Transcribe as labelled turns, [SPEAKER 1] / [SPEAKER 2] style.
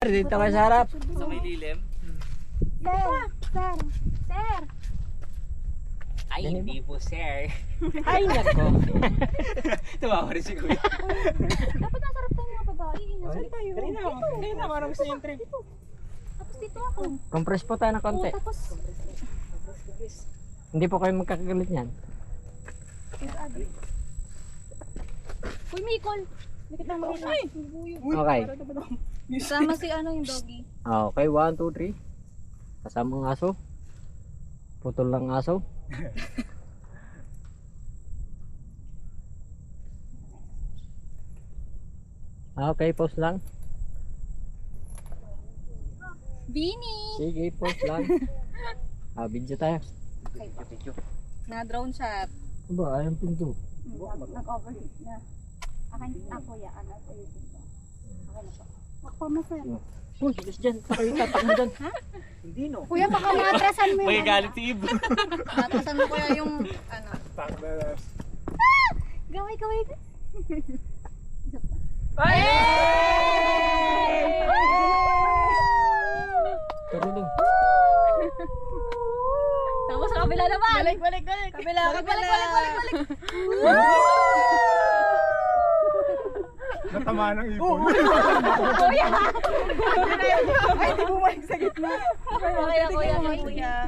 [SPEAKER 1] Dito ka sa harap.
[SPEAKER 2] Sa may lilim.
[SPEAKER 3] Sir.
[SPEAKER 2] Ay, hindi po, sir.
[SPEAKER 1] Ay, nako.
[SPEAKER 2] Tumawa rin si Kuya.
[SPEAKER 3] Dapat nasa harap tayo mga babae. Nasaan tayo?
[SPEAKER 1] Kanina, parang gusto yung trip.
[SPEAKER 3] Tapos dito ako.
[SPEAKER 1] Compress po tayo ng konti.
[SPEAKER 3] Tapos,
[SPEAKER 1] Hindi po kayo magkakagalit niyan.
[SPEAKER 3] uy, Mikol. Likit ng mga ina.
[SPEAKER 1] Okay.
[SPEAKER 3] Sama si ano yung doggy.
[SPEAKER 1] Okay, 1, 2, 3. Kasama ang aso. Putol lang aso. Okay, pause lang.
[SPEAKER 3] Bini!
[SPEAKER 1] Sige, pause lang. Video tayo.
[SPEAKER 3] Na-drone shot.
[SPEAKER 1] Aba, ayang pinto.
[SPEAKER 3] Nag-overheat na. Akin, ako ya, ano, ito yung pinto. Okay na po. Magpamasal.
[SPEAKER 1] Uy, bilis dyan. Saka yung tatak mo dyan.
[SPEAKER 2] Hindi, no?
[SPEAKER 3] Kuya, baka maatrasan mo
[SPEAKER 2] May
[SPEAKER 3] yung
[SPEAKER 2] galit si Ibo.
[SPEAKER 3] Maatrasan mo kuya yung, ano. Gaway.
[SPEAKER 1] Pero dun.
[SPEAKER 3] Tapos sa kabila naman. Balik. Kabila. Balik.
[SPEAKER 4] Natamaan ng ipon.
[SPEAKER 3] Kuya!
[SPEAKER 4] Ay, di bumalik sa gitna.
[SPEAKER 3] Kuya.